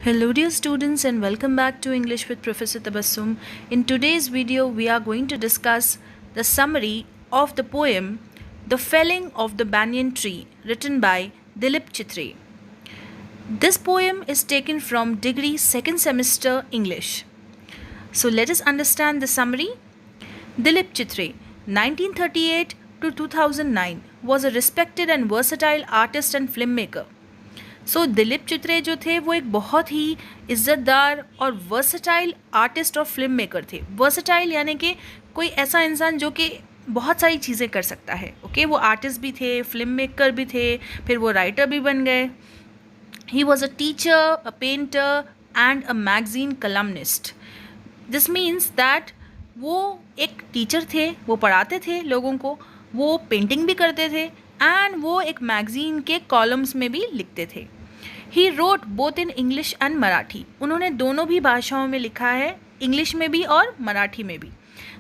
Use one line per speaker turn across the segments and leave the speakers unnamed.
Hello dear students and welcome back to English with Professor Tabassum. In today's video we are going to discuss the summary of the poem The Felling of the Banyan Tree written by Dilip Chitre. This poem is taken from degree second semester English. So let us understand the summary. Dilip Chitre, 1938 to 2009, was a respected and versatile artist and filmmaker. Dilip चित्रे जो थे वो एक बहुत ही इज़्ज़तदार और versatile artist और film maker थे. Versatile यानी कि कोई ऐसा इंसान जो कि बहुत सारी चीज़ें कर सकता है. ओके, वो आर्टिस्ट भी थे, फिल्म मेकर भी थे, फिर वो राइटर भी बन गए. He was a teacher, a painter and a magazine columnist. This means that वो एक टीचर थे, वो पढ़ाते थे लोगों को, वो पेंटिंग भी करते थे एंड वो एक मैगज़ीन के कॉलम्स में भी लिखते थे. He wrote both in English and Marathi. उन्होंने दोनों भी भाषाओं में लिखा है, इंग्लिश में भी और मराठी में भी.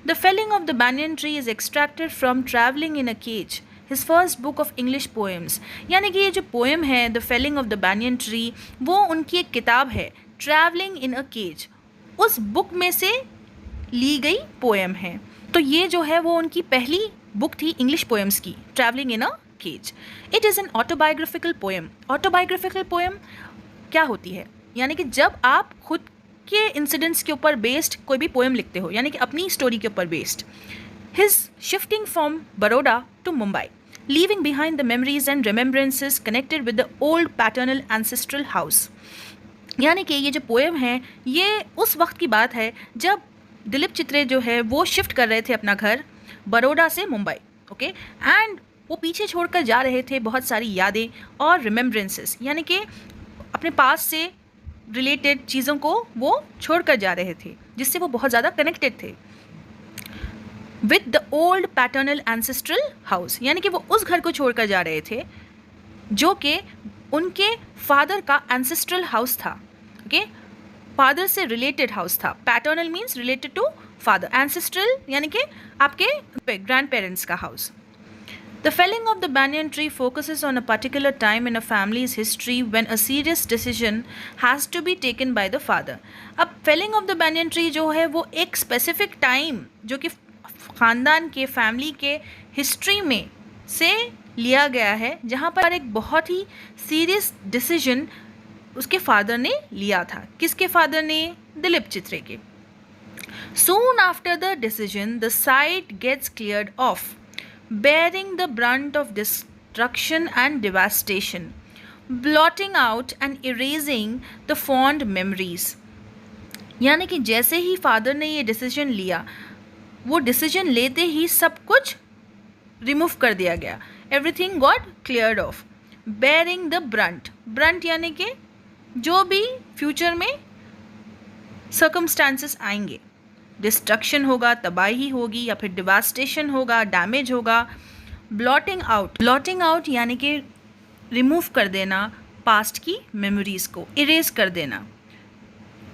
The felling of the banyan tree is extracted from travelling in a cage, his first book of English poems. यानी कि ये जो पोएम है the felling of the banyan tree, वो उनकी एक किताब है ट्रैवलिंग इन अ केज, उस बुक में से ली गई पोएम है. तो ये जो है वो उनकी पहली बुक थी इंग्लिश पोएम्स की, travelling in a cage. It is an autobiographical poem. Autobiographical poem क्या होती है? यानी कि जब आप खुद के इंसिडेंट्स के ऊपर बेस्ड कोई भी पोएम लिखते हो, यानी कि अपनी स्टोरी के ऊपर based. His shifting from Baroda to Mumbai, leaving behind the memories and remembrances connected with the old paternal ancestral house. यानी कि ये जो पोएम है ये उस वक्त की बात है जब दिलीप चित्रे जो है वो शिफ्ट कर रहे थे अपना घर बड़ौदा से मुंबई. ओके, एंड वो पीछे छोड़कर जा रहे थे बहुत सारी यादें और रिमेम्बरेंसेस, यानी कि अपने पास से रिलेटेड चीज़ों को वो छोड़कर जा रहे थे जिससे वो बहुत ज़्यादा कनेक्टेड थे with the old paternal ancestral house. यानी कि वो उस घर को छोड़कर जा रहे थे जो कि उनके फादर का एंसेस्ट्रल हाउस था. ओके, फादर से रिलेटेड हाउस था. Paternal means related to father, ancestral यानी कि आपके ग्रैंड पेरेंट्स का house. The felling of the banyan tree focuses on a particular time in a family's history when a serious decision has to be taken by the father. अब felling of the banyan tree जो है वो एक specific time जो कि ख़ानदान के family के हिस्ट्री में से लिया गया है, जहाँ पर एक बहुत ही सीरियस डिसीजन उसके फादर ने लिया था. किसके फादर ने? दिलीप चित्रे के. Soon after the decision, the site gets cleared off, bearing the brunt of destruction and devastation, blotting out and erasing the fond memories. यानी कि जैसे ही फादर ने ये डिसीजन लिया, वो डिसीजन लेते ही सब कुछ रिमूव कर दिया गया. Everything got cleared of. Bearing the Brunt, Brunt यानी कि जो भी फ्यूचर में सर्कमस्टांसेस आएंगे, डिस्ट्रक्शन होगा, तबाही होगी, या फिर डिवास्टेशन होगा, डैमेज होगा. ब्लॉटिंग आउट, ब्लॉटिंग आउट यानी कि रिमूव कर देना पास्ट की मेमोरीज़ को, इरेज कर देना.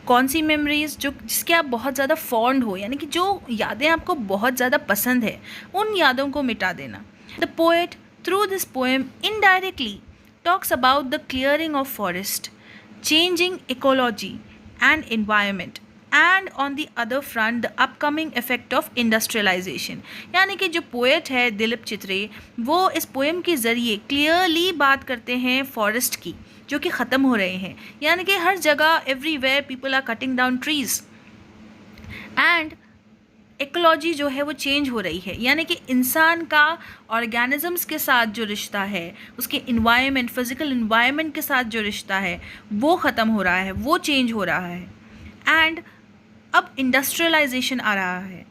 कौन सी मेमोरीज़? जो जिसके आप बहुत ज़्यादा फॉन्ड हो, यानी कि जो यादें आपको बहुत ज़्यादा पसंद है, उन यादों को मिटा देना. The poet through this poem indirectly talks about the clearing of forest, changing ecology and environment, and on the other front the upcoming effect of industrialization. यानी कि जो पोएट है दिलीप चित्रे, वो इस पोएम के ज़रिए क्लियरली बात करते हैं फॉरेस्ट की जो कि ख़त्म हो रहे हैं. यानी कि हर जगह everywhere people are cutting down trees and ecology जो है वो चेंज हो रही है. यानी कि इंसान का ऑर्गेनिजम्स के साथ जो रिश्ता है, उसके इन्वायरमेंट, फिज़िकल इन्वायरमेंट के साथ जो रिश्ता है वो ख़त्म हो रहा है, वो चेंज हो रहा है. एंड अब इंडस्ट्रियलाइजेशन आ रहा है.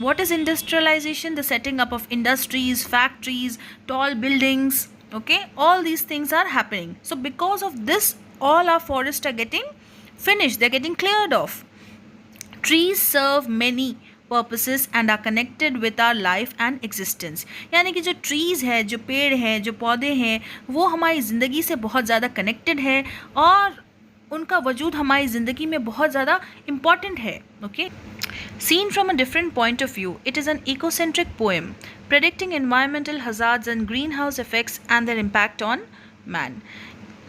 What is industrialization? The setting up of industries, factories, tall buildings. Okay, all these things are happening. So because of this all our forests are getting finished, they're getting cleared off. Trees serve many purposes and are connected with our life and existence. यानी कि जो trees है, जो पेड़ हैं, जो पौधे हैं, वो हमारी ज़िंदगी से बहुत ज़्यादा कनेक्टेड है और उनका वजूद हमारी ज़िंदगी में बहुत ज़्यादा इम्पॉर्टेंट है. Okay, seen from a different point of view, it is an ecocentric poem predicting environmental hazards and greenhouse effects and their impact on man.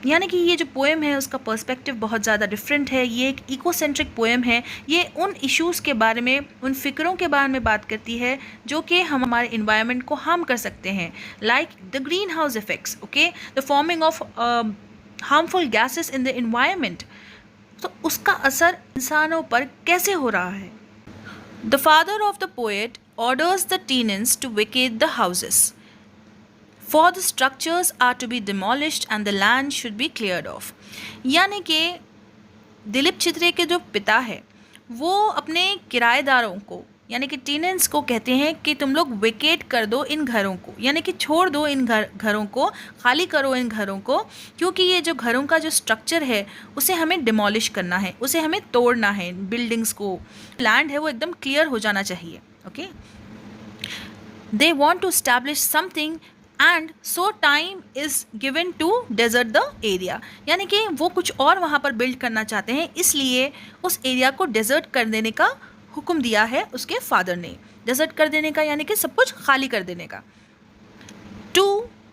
यानी कि ये जो पोएम है उसका पर्सपेक्टिव बहुत ज़्यादा डिफरेंट है। ये एक इकोसेंट्रिक पोएम है। ये उन इश्यूज़ के बारे में, उन फ़िक्रों के बारे में बात करती है जो कि हम हमारे इन्वायरमेंट को हार्म कर सकते हैं, like the green house effects, okay, the forming of harmful gases in the environment. तो उसका असर इंसानों पर कैसे हो रहा है। The father of the poet orders the tenants to vacate the houses, for the structures are to be demolished and the land should be cleared off। यानी कि दिलीप चित्रे के जो पिता है वो अपने किराएदारों को यानी कि टेनेंट्स को कहते हैं कि तुम लोग वेकेट कर दो इन घरों को, यानी कि छोड़ दो इन घरों को, खाली करो इन घरों को, क्योंकि ये जो घरों का जो स्ट्रक्चर है उसे हमें डिमोलिश करना है, उसे हमें तोड़ना है, बिल्डिंग्स को, लैंड है वो एकदम क्लियर हो जाना चाहिए। Okay, they want to establish something and so time is given to desert the area. यानी कि वो कुछ और वहाँ पर बिल्ड करना चाहते हैं, इसलिए उस एरिया को डेजर्ट कर देने का हुक्म दिया है उसके फादर ने। डेजर्ट कर देने का यानी कि सब कुछ खाली कर देने का। To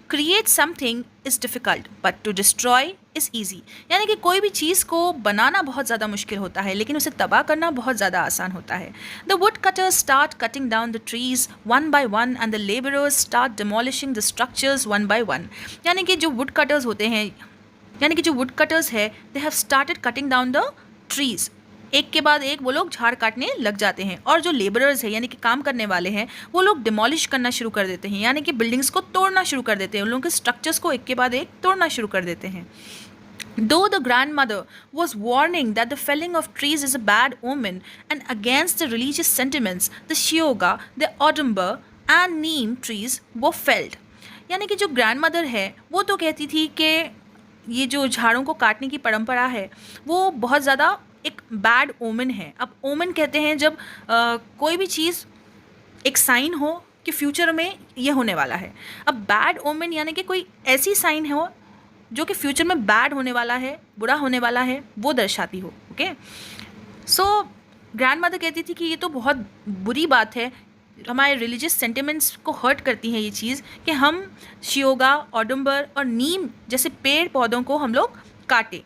create something is difficult but to destroy is easy. यानी कि कोई भी चीज़ को बनाना बहुत ज़्यादा मुश्किल होता है लेकिन उसे तबाह करना बहुत ज़्यादा आसान होता है। The wood cutters start cutting down the trees one by one and the labourers start demolishing the structures one by one. यानी कि जो वुड कटर्स होते हैं, यानी कि जो वुड कटर्स है, they have started cutting down the trees. एक के बाद एक वो लोग झाड़ काटने लग जाते हैं, और जो लेबरर्स है यानी कि काम करने वाले हैं वो लोग डिमोलिश करना शुरू कर देते हैं, यानी कि बिल्डिंग्स को तोड़ना शुरू कर देते हैं, उन लोगों के स्ट्रक्चर्स को एक के बाद एक तोड़ना शुरू कर देते हैं। Though the grandmother was warning that the felling of trees is a bad omen and against the religious sentiments, the shioga, the odumber and neem trees were felled। यानी कि जो ग्रैंडमदर है वो तो कहती थी कि ये जो झाड़ों को काटने की परंपरा है वो बहुत ज़्यादा एक बैड ओमेन है। अब ओमेन कहते हैं जब कोई भी चीज़ एक साइन हो कि फ्यूचर में ये होने वाला है। अब बैड ओमेन यानी कि कोई ऐसी साइन हो जो कि फ्यूचर में बैड होने वाला है, बुरा होने वाला है, वो दर्शाती हो। ओके, सो ग्रैंडमदर कहती थी कि ये तो बहुत बुरी बात है, हमारे रिलीजियस सेंटिमेंट्स को हर्ट करती है ये चीज़ कि हम शियोगा, ऑडम्बर और नीम जैसे पेड़ पौधों को हम लोग काटें,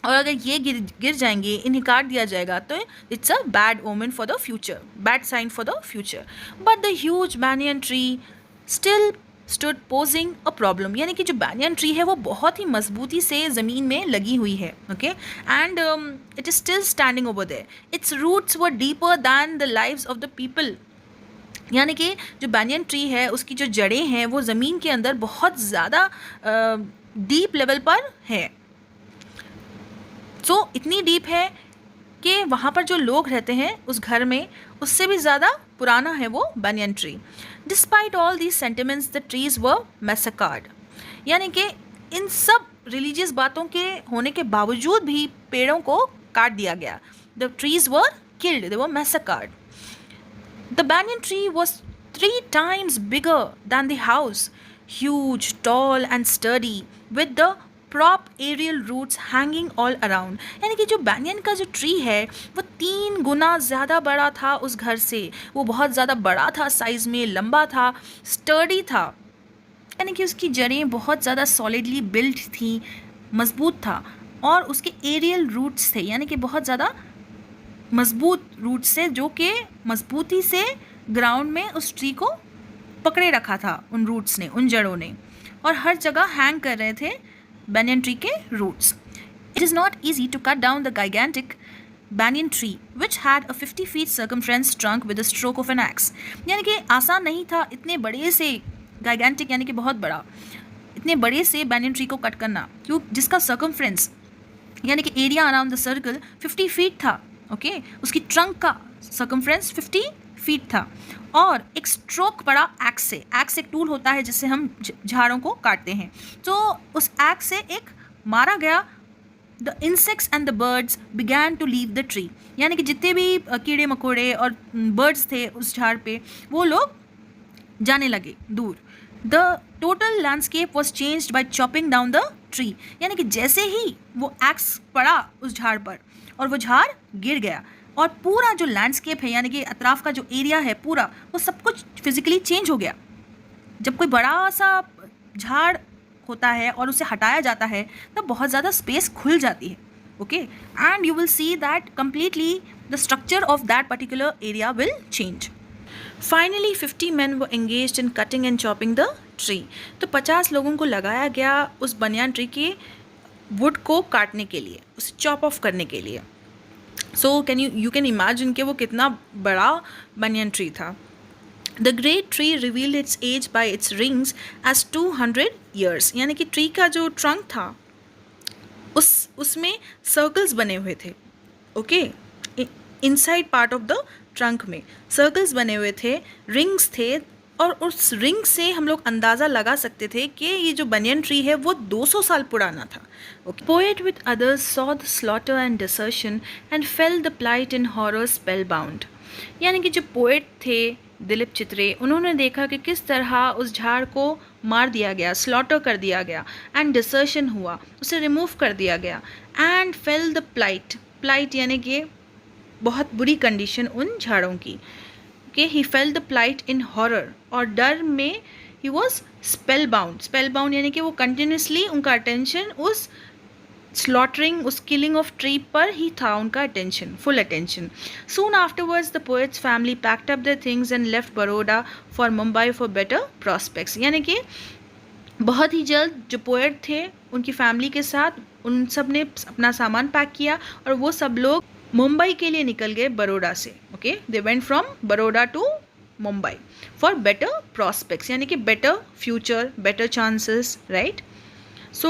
और अगर ये गिर जाएंगे, इन्हें काट दिया जाएगा तो it's a bad omen for the future, bad sign for the future. But the huge banyan tree still stood posing a problem. यानी कि जो बैनियन ट्री है वो बहुत ही मजबूती से ज़मीन में लगी हुई है। Okay, and it is still standing over there. Its roots were deeper than the lives of the people. यानी कि जो बैनियन ट्री है उसकी जो जड़ें हैं वो ज़मीन के अंदर बहुत ज़्यादा डीप लेवल पर है। सो इतनी डीप है कि वहाँ पर जो लोग रहते हैं उस घर में, उससे भी ज़्यादा पुराना है वो banyan tree. Despite all these sentiments the trees were massacred. यानी कि इन सब रिलीजियस बातों के होने के बावजूद भी पेड़ों को काट दिया गया। The trees were killed, they were massacred. The banyan tree was 3 times bigger than the house, huge, tall and sturdy, with the prop aerial roots hanging all around. यानी कि जो बैनियन का जो ट्री है वो 3 गुना ज़्यादा बड़ा था उस घर से, वो बहुत ज़्यादा बड़ा था, साइज़ में लंबा था, स्टर्डी था, यानी कि उसकी जड़ें बहुत ज़्यादा सॉलिडली बिल्ट थी, मजबूत था, और उसके एरियल रूट्स थे, यानी कि बहुत ज़्यादा मजबूत रूट्स से जो कि मजबूती से ग्राउंड में उस ट्री को पकड़े रखा था उन रूट्स ने, उन जड़ों ने, और हर जगह हैंग कर रहे थे banyan tree के roots. It is not easy to cut down the gigantic banyan tree which had a 50 feet circumference trunk with a stroke of an axe। यानी कि आसान नहीं था इतने बड़े से gigantic यानी कि बहुत बड़ा, इतने बड़े से banyan tree को कट करना, क्यों, जिसका circumference यानी कि area around the circle 50 feet था। ओके, उसकी ट्रंक का circumference 50 फीट था, और एक स्ट्रोक पड़ा एक्स से। एक्स एक टूल होता है जिससे हम झाड़ों को काटते हैं, तो उस एक्स से एक मारा गया। The insects and the birds began to leave the tree. यानी कि जितने भी कीड़े मकोड़े और बर्ड्स थे उस झाड़ पे वो लोग जाने लगे दूर। The total landscape was changed by chopping down the tree. यानी कि जैसे ही वो एक्स पड़ा उस झाड़ पर और वो झाड़ गिर गया, और पूरा जो लैंडस्केप है यानी कि अतराफ का जो एरिया है पूरा, वो सब कुछ फिजिकली चेंज हो गया। जब कोई बड़ा सा झाड़ होता है और उसे हटाया जाता है तब बहुत ज़्यादा स्पेस खुल जाती है. Okay, and you will see that completely the structure of that particular area will change. Finally 50 men were engaged in cutting and chopping the tree. तो 50 लोगों को लगाया गया उस बनियान ट्री के वुड को काटने के लिए, उसे चॉप ऑफ करने के लिए. So can you can imagine कि वो कितना बड़ा बनियान ट्री था. The great tree revealed its age by its rings as 200 years. यानी कि ट्री का जो ट्रंक था उसमें सर्कल्स बने हुए थे. Okay, inside part of the trunk में सर्कल्स बने हुए थे, रिंग्स थे, और उस रिंग से हम लोग अंदाज़ा लगा सकते थे कि ये जो बनियन ट्री है वो 200 साल पुराना था. Okay, poet with others saw the slaughter and desertion and felt the plight in horror spellbound. यानी कि जो पोएट थे दिलीप चित्रे, उन्होंने देखा कि किस तरह उस झाड़ को मार दिया गया, स्लॉटर कर दिया गया, एंड डिसर्शन हुआ, उसे रिमूव कर दिया गया, एंड फेल द प्लाइट यानी कि बहुत बुरी कंडीशन उन झाड़ों की. कि he felt the plight in horror, और डर में ही वॉज स्पेल बाउंड यानी कि वो कंटिन्यूसली उनका अटेंशन उस स्लॉटरिंग, उस किलिंग ऑफ ट्री पर ही था, उनका attention, full attention. Soon afterwards the poet's family packed up their things and left Baroda for Mumbai for better prospects. यानी कि बहुत ही जल्द जो पोएट थे उनकी फैमिली के साथ उन सब ने अपना सामान पैक किया और वो सब लोग मुंबई के लिए निकल गए बड़ौदा से. Okay, they went from Baroda to Mumbai for better prospects, यानी कि better future, better chances, right. So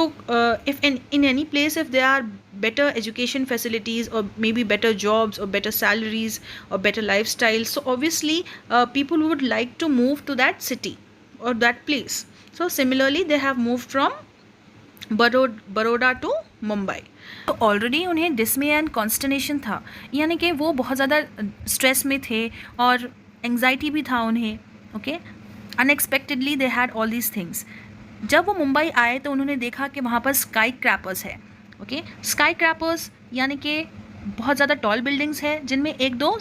if in any place if there are better education facilities or maybe better jobs or better salaries or better lifestyle, so obviously people would like to move to that city or that place. So similarly they have moved from Baroda to Mumbai. तो already उन्हें डिसमे and कॉन्स्टर्नेशन था, यानी कि वो बहुत ज़्यादा stress में थे और एंग्जाइटी भी था उन्हें. Okay, unexpectedly they had all these things. जब वो मुंबई आए तो उन्होंने देखा कि वहाँ पर स्काई क्रैपर्स है. ओके, स्काई क्रैपर्स यानी कि बहुत ज़्यादा टॉल बिल्डिंग्स है जिनमें 1, 2,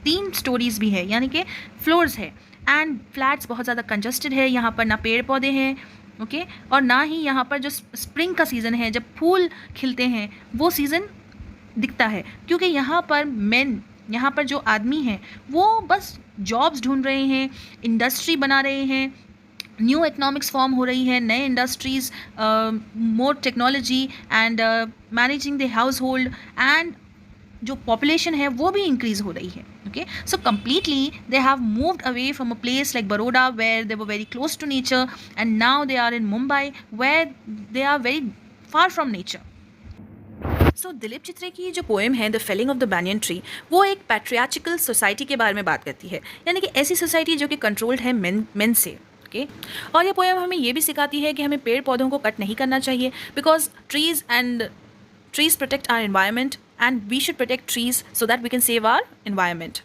3 स्टोरीज़ भी है, यानी कि फ्लोर्स है, एंड फ्लैट्स बहुत ज़्यादा कंजस्टेड है. यहाँ पर ना पेड़ पौधे हैं, ओके, और ना ही यहाँ पर जो स्प्रिंग का सीज़न है, जब फूल खिलते हैं, वो सीज़न दिखता है. क्योंकि यहाँ पर जो आदमी हैं वो बस जॉब्स ढूंढ रहे हैं, इंडस्ट्री बना रहे हैं, न्यू इकोनॉमिक्स फॉर्म हो रही है, नए industries, more technology and managing the household, एंड जो पॉपुलेशन है वो भी इंक्रीज़ हो रही है. Okay, so completely they have moved away from a place like Baroda where they were very close to nature, and now they are in Mumbai where they are very far from nature. So Dilip Chitre की जो poem है the felling of the banyan tree, वो एक पैट्रियार्चिकल society के बारे में बात करती है, यानी कि ऐसी सोसाइटी जो कि कंट्रोल्ड है मेन से. ओके, और ये पोएम हमें ये भी सिखाती है कि हमें पेड़ पौधों को कट नहीं करना चाहिए, because trees protect our environment and we should protect trees so that we can save our environment.